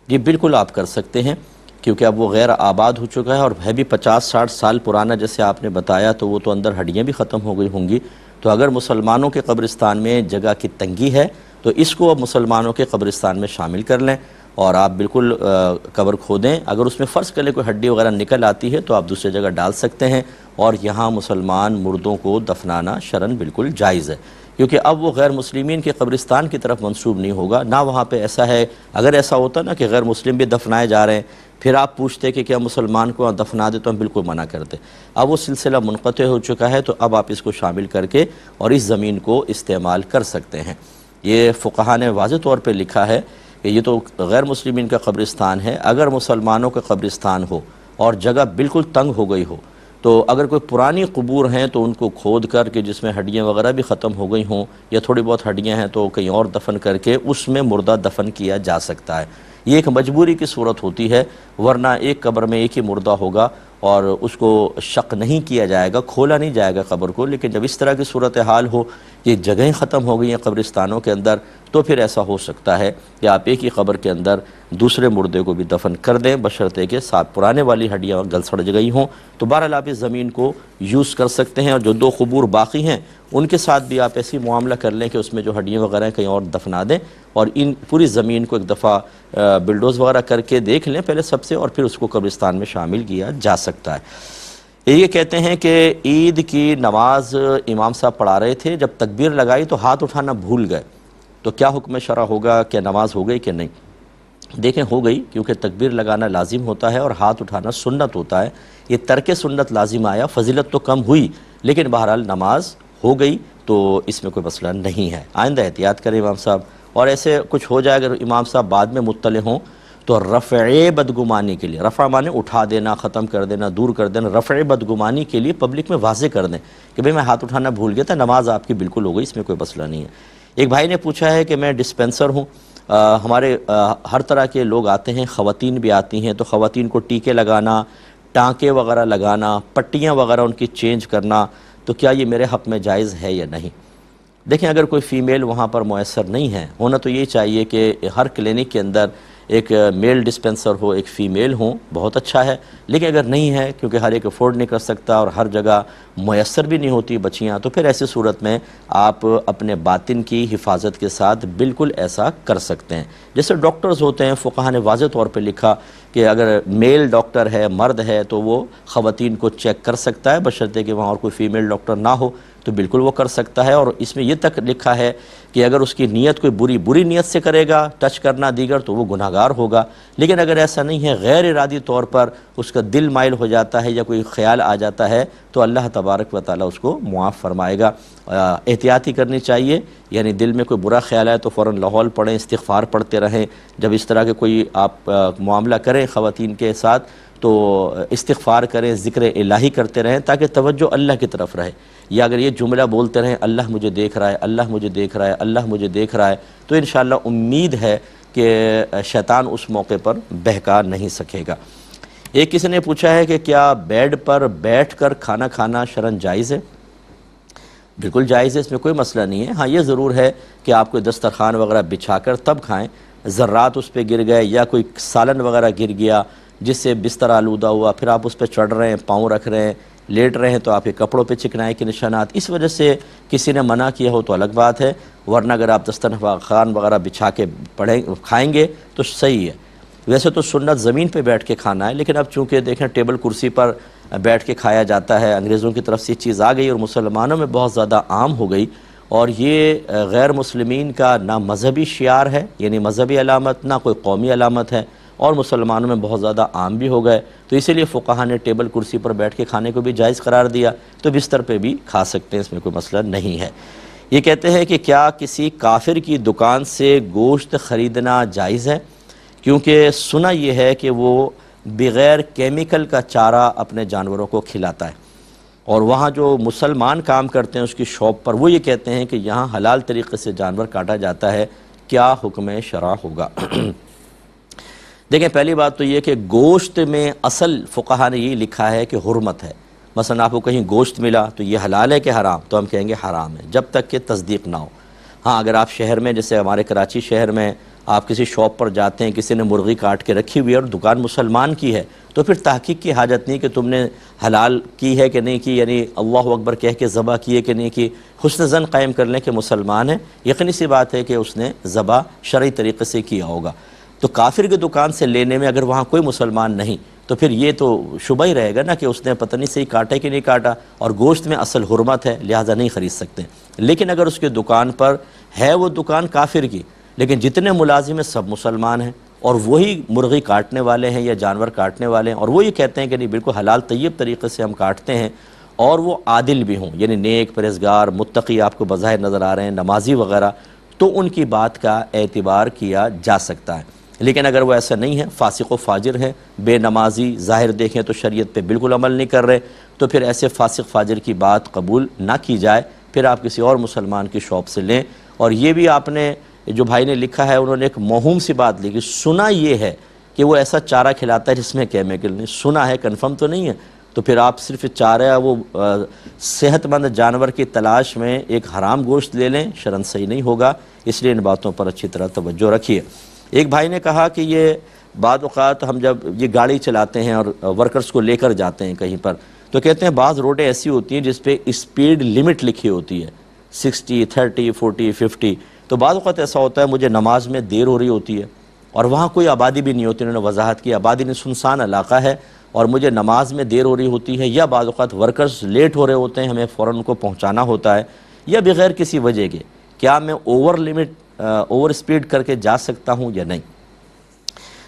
A: جی بالکل آپ کر سکتے ہیں، کیونکہ اب وہ غیر آباد ہو چکا ہے اور ہے بھی 50-60 سال پرانا جیسے آپ نے بتایا، تو وہ تو اندر ہڈیاں بھی ختم ہو گئی ہوں گی، تو اگر مسلمانوں کے قبرستان میں جگہ کی تنگی ہے تو اس کو اب مسلمانوں کے قبرستان میں شامل کر لیں اور آپ بالکل قبر کھودیں، اگر اس میں فرض کر لیں کوئی ہڈی وغیرہ نکل آتی ہے تو آپ دوسری جگہ ڈال سکتے ہیں، اور یہاں مسلمان مردوں کو دفنانا شرعاً بالکل جائز ہے، کیونکہ اب وہ غیر مسلمین کے قبرستان کی طرف منسوب نہیں ہوگا، نہ وہاں پہ ایسا ہے، اگر ایسا ہوتا نا کہ غیر مسلم بھی دفنائے جا رہے ہیں، پھر آپ پوچھتے کہ کیا مسلمان کو دفنا دے، تو ہم بالکل منع کرتے، اب وہ سلسلہ منقطع ہو چکا ہے، تو اب آپ اس کو شامل کر کے اور اس زمین کو استعمال کر سکتے ہیں۔ یہ فقہاء نے واضح طور پہ لکھا ہے کہ یہ تو غیر مسلمین کا قبرستان ہے، اگر مسلمانوں کا قبرستان ہو اور جگہ بالکل تنگ ہو گئی ہو، تو اگر کوئی پرانی قبور ہیں تو ان کو کھود کر کے جس میں ہڈیاں وغیرہ بھی ختم ہو گئی ہوں یا تھوڑی بہت ہڈیاں ہیں تو کہیں اور دفن کر کے اس میں مردہ دفن کیا جا سکتا ہے۔ یہ ایک مجبوری کی صورت ہوتی ہے، ورنہ ایک قبر میں ایک ہی مردہ ہوگا اور اس کو شق نہیں کیا جائے گا، کھولا نہیں جائے گا قبر کو، لیکن جب اس طرح کی صورتحال ہو کہ جگہیں ختم ہو گئی ہیں قبرستانوں کے اندر، تو پھر ایسا ہو سکتا ہے کہ آپ ایک ہی قبر کے اندر دوسرے مردے کو بھی دفن کر دیں، بشرطے کہ ساتھ پرانے والی ہڈیاں گل سڑ گئی ہوں، تو بہرحال آپ اس زمین کو یوز کر سکتے ہیں، اور جو 2 قبور باقی ہیں ان کے ساتھ بھی آپ ایسی معاملہ کر لیں کہ اس میں جو ہڈیاں وغیرہ ہیں کہیں اور دفنا دیں، اور ان پوری زمین کو ایک دفعہ بلڈوز وغیرہ کر کے دیکھ لیں پہلے سب سے، اور پھر اس کو قبرستان میں شامل کیا جا سکتا ہے۔ یہ کہتے ہیں کہ عید کی نماز امام صاحب پڑھا رہے تھے، جب تکبیر لگائی تو ہاتھ اٹھانا بھول گئے، تو کیا حکم شرع ہوگا، کہ نماز ہو گئی کہ نہیں؟ دیکھیں ہو گئی، کیونکہ تکبیر لگانا لازم ہوتا ہے اور ہاتھ اٹھانا سنت ہوتا ہے، یہ ترک سنت لازم آیا، فضیلت تو کم ہوئی، لیکن بہرحال نماز ہو گئی تو اس میں کوئی مسئلہ نہیں ہے۔ آئندہ احتیاط کریں امام صاحب، اور ایسے کچھ ہو جائے اگر امام صاحب بعد میں مطلع ہوں تو رفع بدگمانی کے لیے، رفع مانے اٹھا دینا، ختم کر دینا، دور کر دینا، رفع بدگمانی کے لیے پبلک میں واضح کر دیں کہ بھئی میں ہاتھ اٹھانا بھول گیا تھا، نماز آپ کی بالکل ہو گئی، اس میں کوئی مسئلہ نہیں ہے۔ ایک بھائی نے پوچھا ہے کہ میں ڈسپینسر ہوں، ہمارے ہر طرح کے لوگ آتے ہیں، خواتین بھی آتی ہیں، تو خواتین کو ٹیکے لگانا، ٹانکے وغیرہ لگانا، پٹیاں وغیرہ ان کی چینج کرنا، تو کیا یہ میرے حق میں جائز ہے یا نہیں؟ دیکھیں اگر کوئی فیمیل وہاں پر میسر نہیں ہے، ہونا تو یہ چاہیے کہ ہر کلینک کے اندر ایک میل ڈسپینسر ہو، ایک فیمیل ہوں، بہت اچھا ہے، لیکن اگر نہیں ہے کیونکہ ہر ایک افورڈ نہیں کر سکتا اور ہر جگہ میسر بھی نہیں ہوتی بچیاں، تو پھر ایسی صورت میں آپ اپنے باطن کی حفاظت کے ساتھ بالکل ایسا کر سکتے ہیں۔ جیسے ڈاکٹرز ہوتے ہیں، فقہاء نے واضح طور پہ لکھا کہ اگر میل ڈاکٹر ہے، مرد ہے، تو وہ خواتین کو چیک کر سکتا ہے، بشرطے کہ وہاں اور کوئی فیمیل ڈاکٹر نہ ہو تو بالکل وہ کر سکتا ہے، اور اس میں یہ تک لکھا ہے کہ اگر اس کی نیت کوئی بری نیت سے کرے گا، ٹچ کرنا دیگر، تو وہ گناہگار ہوگا، لیکن اگر ایسا نہیں ہے، غیر ارادی طور پر اس کا دل مائل ہو جاتا ہے یا کوئی خیال آ جاتا ہے، تو اللہ تبارک و تعالیٰ اس کو معاف فرمائے گا۔ احتیاطی کرنی چاہیے، یعنی دل میں کوئی برا خیال آئے تو فوراً لاحول پڑھیں، استغفار پڑھتے رہیں، جب اس طرح کے کوئی آپ معاملہ کریں خواتین کے ساتھ تو استغفار کریں، ذکر الہی کرتے رہیں تاکہ توجہ اللہ کی طرف رہے، یا اگر یہ جملہ بولتے رہیں اللہ مجھے دیکھ رہا ہے، اللہ مجھے دیکھ رہا ہے، اللہ مجھے دیکھ رہا ہے، تو انشاءاللہ امید ہے کہ شیطان اس موقع پر بہکا نہیں سکے گا۔ ایک کسی نے پوچھا ہے کہ کیا بیڈ پر بیٹھ کر کھانا کھانا شرعاً جائز ہے؟ بالکل جائز ہے، اس میں کوئی مسئلہ نہیں ہے۔ ہاں یہ ضرور ہے کہ آپ کوئی دسترخوان وغیرہ بچھا کر تب کھائیں، ذرات اس پہ گر گئے یا کوئی سالن وغیرہ گر گیا جس سے بستر آلودہ ہوا، پھر آپ اس پہ چڑھ رہے ہیں، پاؤں رکھ رہے ہیں، لیٹ رہے ہیں، تو آپ کے کپڑوں پہ چکنائی کے نشانات، اس وجہ سے کسی نے منع کیا ہو تو الگ بات ہے، ورنہ اگر آپ دسترخوان وغیرہ بچھا کے کھائیں گے تو صحیح ہے۔ ویسے تو سنت زمین پہ بیٹھ کے کھانا ہے، لیکن اب چونکہ دیکھیں ٹیبل کرسی پر بیٹھ کے کھایا جاتا ہے، انگریزوں کی طرف سے یہ چیز آ گئی اور مسلمانوں میں بہت زیادہ عام ہو گئی، اور یہ غیر مسلمین کا نہ مذہبی شعار ہے، یعنی مذہبی علامت، نہ کوئی قومی علامت ہے، اور مسلمانوں میں بہت زیادہ عام بھی ہو گئے، تو اسی لیے فقہا نے ٹیبل کرسی پر بیٹھ کے کھانے کو بھی جائز قرار دیا، تو بستر پہ بھی کھا سکتے ہیں، اس میں کوئی مسئلہ نہیں ہے۔ یہ کہتے ہیں کہ کیا کسی کافر کی دکان سے گوشت خریدنا جائز ہے؟ کیونکہ سنا یہ ہے کہ وہ بغیر کیمیکل کا چارہ اپنے جانوروں کو کھلاتا ہے، اور وہاں جو مسلمان کام کرتے ہیں اس کی شاپ پر وہ یہ کہتے ہیں کہ یہاں حلال طریقے سے جانور کاٹا جاتا ہے، کیا حکم شرع ہوگا؟ دیکھیں پہلی بات تو یہ کہ گوشت میں اصل فقہا نے یہ لکھا ہے کہ حرمت ہے۔ مثلا آپ کو کہیں گوشت ملا تو یہ حلال ہے کہ حرام، تو ہم کہیں گے حرام ہے جب تک کہ تصدیق نہ ہو۔ ہاں اگر آپ شہر میں، جیسے ہمارے کراچی شہر میں آپ کسی شاپ پر جاتے ہیں، کسی نے مرغی کاٹ کے رکھی ہوئی ہے اور دکان مسلمان کی ہے، تو پھر تحقیق کی حاجت نہیں کہ تم نے حلال کی ہے کہ نہیں کی، یعنی اللہ اکبر کہہ کے ذبح کی ہے کہ نہیں کی، حسن ظن قائم کر لیں کہ مسلمان ہے، یقینی سی بات ہے کہ اس نے ذبح شرعی طریقے سے کیا ہوگا۔ تو کافر کی دکان سے لینے میں اگر وہاں کوئی مسلمان نہیں تو پھر یہ تو شبہ ہی رہے گا نا کہ اس نے پتہ نہیں صحیح کاٹا کہ نہیں کاٹا، اور گوشت میں اصل حرمت ہے لہٰذا نہیں خرید سکتے۔ لیکن اگر اس کی دکان پر ہے وہ دکان کافر کی، لیکن جتنے ملازم ہیں سب مسلمان ہیں، اور وہی مرغی کاٹنے والے ہیں یا جانور کاٹنے والے ہیں، اور وہ یہ کہتے ہیں کہ نہیں بالکل حلال طیب طریقے سے ہم کاٹتے ہیں، اور وہ عادل بھی ہوں، یعنی نیک، پرہیزگار، متقی آپ کو بظاہر نظر آ رہے ہیں، نمازی وغیرہ، تو ان کی بات کا اعتبار کیا جا سکتا ہے۔ لیکن اگر وہ ایسا نہیں ہے، فاسق و فاجر ہیں، بے نمازی، ظاہر دیکھیں تو شریعت پہ بالکل عمل نہیں کر رہے، تو پھر ایسے فاسق فاجر کی بات قبول نہ کی جائے، پھر آپ کسی اور مسلمان کی شاپ سے لیں۔ اور یہ بھی آپ نے جو بھائی نے لکھا ہے انہوں نے ایک موہوم سی بات لکھی، سنا یہ ہے کہ وہ ایسا چارہ کھلاتا ہے جس میں کیمیکل نہیں، سنا ہے، کنفرم تو نہیں ہے، تو پھر آپ صرف چارہ وہ صحت مند جانور کی تلاش میں ایک حرام گوشت لے لیں، شرعاً صحیح نہیں ہوگا، اس لیے ان باتوں پر اچھی طرح توجہ رکھیے۔ ایک بھائی نے کہا کہ یہ بعض اوقات ہم جب یہ گاڑی چلاتے ہیں اور ورکرز کو لے کر جاتے ہیں کہیں پر، تو کہتے ہیں بعض روڈیں ایسی ہوتی ہیں جس پہ اسپیڈ لمٹ لکھی ہوتی ہے 60، 30، 40، 50، تو بعض اوقات ایسا ہوتا ہے مجھے نماز میں دیر ہو رہی ہوتی ہے اور وہاں کوئی آبادی بھی نہیں ہوتی، انہوں نے وضاحت کی آبادی نہیں، سنسان علاقہ ہے، اور مجھے نماز میں دیر ہو رہی ہوتی ہے، یا بعض اوقات ورکرز لیٹ ہو رہے ہوتے ہیں، ہمیں فوراً ان کو پہنچانا ہوتا ہے، یا بغیر کسی وجہ کے، کیا میں اوور اسپیڈ کر کے جا سکتا ہوں یا نہیں؟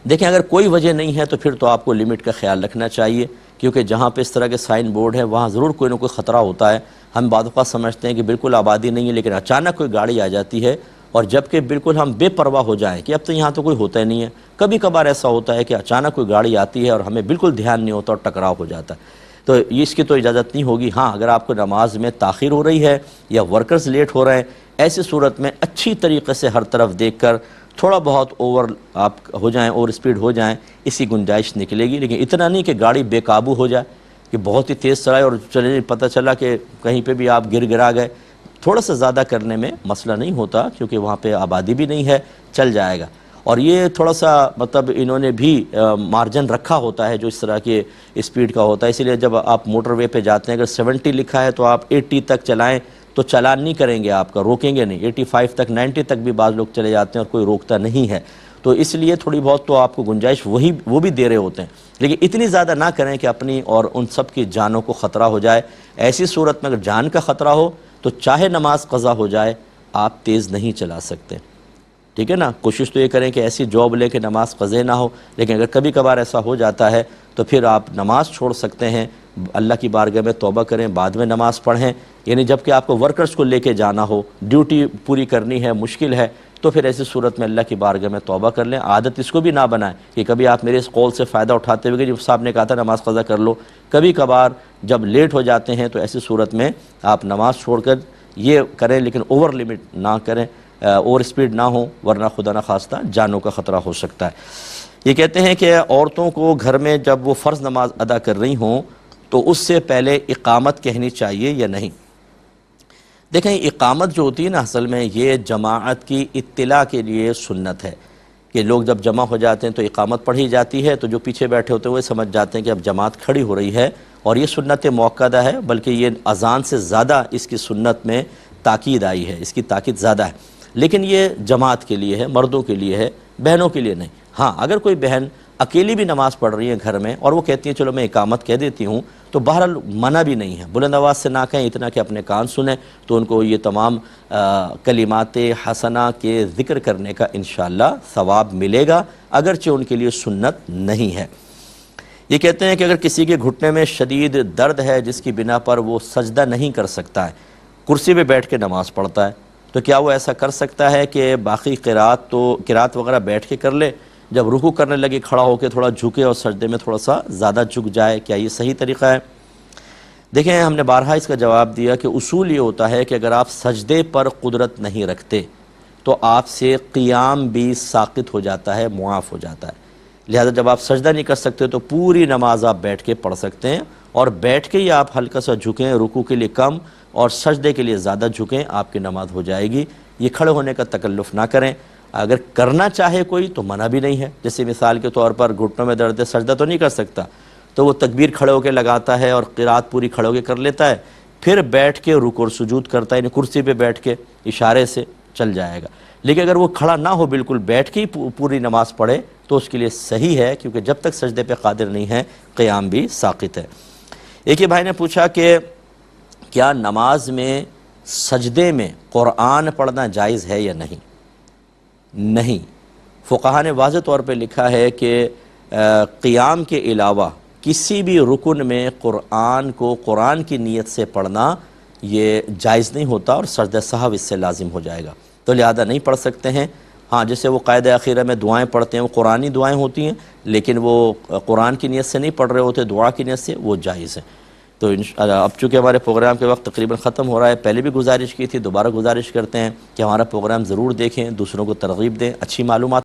A: دیکھیں اگر کوئی وجہ نہیں ہے تو پھر تو آپ کو لمٹ کا خیال رکھنا چاہیے، کیونکہ جہاں پہ اس طرح کے سائن بورڈ ہے وہاں ضرور کوئی نہ کوئی خطرہ ہوتا ہے۔ ہم بعض اوقات سمجھتے ہیں کہ بالکل آبادی نہیں ہے، لیکن اچانک کوئی گاڑی آ جاتی ہے، اور جبکہ بالکل ہم بے پرواہ ہو جائیں کہ اب تو یہاں تو کوئی ہوتا ہی نہیں ہے، کبھی کبھار ایسا ہوتا ہے کہ اچانک کوئی گاڑی آتی ہے اور ہمیں بالکل دھیان نہیں ہوتا اور ٹکراؤ ہو جاتا ہے، تو اس کی تو اجازت نہیں ہوگی۔ ہاں اگر آپ کو نماز میں تاخیر ہو رہی ہے یا ورکرز لیٹ ہو رہے ہیں، ایسی صورت میں اچھی طریقے سے ہر طرف دیکھ کر تھوڑا بہت اوور آپ ہو جائیں، اوور اسپیڈ ہو جائیں، اسی گنجائش نکلے گی، لیکن اتنا نہیں کہ گاڑی بے قابو ہو جائے کہ بہت ہی تیز چلائے اور چلے پتہ چلا کہ کہیں پہ بھی آپ گرا گئے۔ تھوڑا سا زیادہ کرنے میں مسئلہ نہیں ہوتا، کیونکہ وہاں پہ آبادی بھی نہیں ہے، چل جائے گا۔ اور یہ تھوڑا سا مطلب انہوں نے بھی مارجن رکھا ہوتا ہے جو اس طرح کے اسپیڈ کا ہوتا ہے، اسی لیے جب آپ موٹر وے پہ جاتے ہیں اگر 70 لکھا ہے تو آپ 80 تک چلائیں تو چلان نہیں کریں گے، آپ کا روکیں گے نہیں، 85 تک 90 تک بھی بعض لوگ چلے جاتے ہیں اور کوئی روکتا نہیں ہے، تو اس لیے تھوڑی بہت تو آپ کو گنجائش وہ بھی دے رہے ہوتے ہیں، لیکن اتنی زیادہ نہ کریں کہ اپنی اور ان سب کی جانوں کو خطرہ ہو جائے۔ ایسی صورت میں اگر جان کا خطرہ ہو تو چاہے نماز قضا ہو جائے آپ تیز نہیں چلا سکتے، ٹھیک ہے نا۔ کوشش تو یہ کریں کہ ایسی جاب لے کے نماز قضا نہ ہو، لیکن اگر کبھی کبھار ایسا ہو جاتا ہے تو پھر آپ نماز چھوڑ سکتے ہیں، اللہ کی بارگاہ میں توبہ کریں، بعد میں نماز پڑھیں، یعنی جب کہ آپ کو ورکرز کو لے کے جانا ہو، ڈیوٹی پوری کرنی ہے، مشکل ہے، تو پھر ایسی صورت میں اللہ کی بارگاہ میں توبہ کر لیں۔ عادت اس کو بھی نہ بنائیں کہ کبھی آپ میرے اس قول سے فائدہ اٹھاتے ہوئے کہ جب صاحب نے کہا تھا نماز قضا کر لو، کبھی کبھار جب لیٹ ہو جاتے ہیں تو ایسی صورت میں آپ نماز چھوڑ کر یہ کریں، لیکن اوور لمٹ نہ کریں، اوور اسپیڈ نہ ہو، ورنہ خدا نہ خواستہ جانوں کا خطرہ ہو سکتا ہے۔ یہ کہتے ہیں کہ عورتوں کو گھر میں جب وہ فرض نماز ادا کر رہی ہوں تو اس سے پہلے اقامت کہنی چاہیے یا نہیں؟ دیکھیں اقامت جو ہوتی ہے نا اصل میں یہ جماعت کی اطلاع کے لیے سنت ہے کہ لوگ جب جمع ہو جاتے ہیں تو اقامت پڑھی جاتی ہے تو جو پیچھے بیٹھے ہوتے ہیں وہ سمجھ جاتے ہیں کہ اب جماعت کھڑی ہو رہی ہے، اور یہ سنت موقدہ ہے، بلکہ یہ اذان سے زیادہ اس کی سنت میں تاکید آئی ہے، اس کی تاکید زیادہ ہے، لیکن یہ جماعت کے لیے ہے، مردوں کے لیے ہے، بہنوں کے لیے نہیں۔ ہاں اگر کوئی بہن اکیلی بھی نماز پڑھ رہی ہے گھر میں اور وہ کہتی ہیں چلو میں اقامت کہہ دیتی ہوں تو بہرحال منع بھی نہیں ہے، بلند آواز سے نہ کہیں، اتنا کہ اپنے کان سنیں، تو ان کو یہ تمام کلمات حسنہ کے ذکر کرنے کا انشاءاللہ ثواب ملے گا، اگرچہ ان کے لیے سنت نہیں ہے۔ یہ کہتے ہیں کہ اگر کسی کے گھٹنے میں شدید درد ہے جس کی بنا پر وہ سجدہ نہیں کر سکتا ہے، کرسی پہ بیٹھ کے نماز پڑھتا ہے، تو کیا وہ ایسا کر سکتا ہے کہ باقی قرات وغیرہ بیٹھ کے کر لے، جب رکوع کرنے لگے کھڑا ہو کے تھوڑا جھکے اور سجدے میں تھوڑا سا زیادہ جھک جائے، کیا یہ صحیح طریقہ ہے؟ دیکھیں ہم نے بارہا اس کا جواب دیا کہ اصول یہ ہوتا ہے کہ اگر آپ سجدے پر قدرت نہیں رکھتے تو آپ سے قیام بھی ساقط ہو جاتا ہے، معاف ہو جاتا ہے، لہذا جب آپ سجدہ نہیں کر سکتے تو پوری نماز آپ بیٹھ کے پڑھ سکتے ہیں، اور بیٹھ کے ہی آپ ہلکا سا جھکیں، رکوع کے لیے کم اور سجدے کے لیے زیادہ جھکیں، آپ کی نماز ہو جائے گی۔ یہ کھڑے ہونے کا تکلف نہ کریں، اگر کرنا چاہے کوئی تو منع بھی نہیں ہے، جیسے مثال کے طور پر گھٹنوں میں درد ہے، سجدہ تو نہیں کر سکتا تو وہ تکبیر کھڑے ہو کے لگاتا ہے اور قرات پوری کھڑے ہو کے کر لیتا ہے، پھر بیٹھ کے رکوع اور سجود کرتا ہے، یعنی کرسی پہ بیٹھ کے اشارے سے چل جائے گا۔ لیکن اگر وہ کھڑا نہ ہو، بالکل بیٹھ کے ہی پوری نماز پڑھے تو اس کے لیے صحیح ہے، کیونکہ جب تک سجدے پہ قادر نہیں ہے قیام بھی ساقط ہے۔ ایک ہی بھائی نے پوچھا کہ کیا نماز میں سجدے میں قرآن پڑھنا جائز ہے یا نہیں؟ نہیں، فقہا نے واضح طور پہ لکھا ہے کہ قیام کے علاوہ کسی بھی رکن میں قرآن کو قرآن کی نیت سے پڑھنا یہ جائز نہیں ہوتا، اور سجدہ سہو اس سے لازم ہو جائے گا، تو لہذا نہیں پڑھ سکتے ہیں۔ ہاں جیسے وہ قائد اخیرہ میں دعائیں پڑھتے ہیں وہ قرآنی دعائیں ہوتی ہیں، لیکن وہ قرآن کی نیت سے نہیں پڑھ رہے ہوتے، دعا کی نیت سے، وہ جائز ہیں۔ تو اب چونکہ ہمارے پروگرام کے وقت تقریباً ختم ہو رہا ہے، پہلے بھی گزارش کی تھی، دوبارہ گزارش کرتے ہیں کہ ہمارا پروگرام ضرور دیکھیں، دوسروں کو ترغیب دیں، اچھی معلومات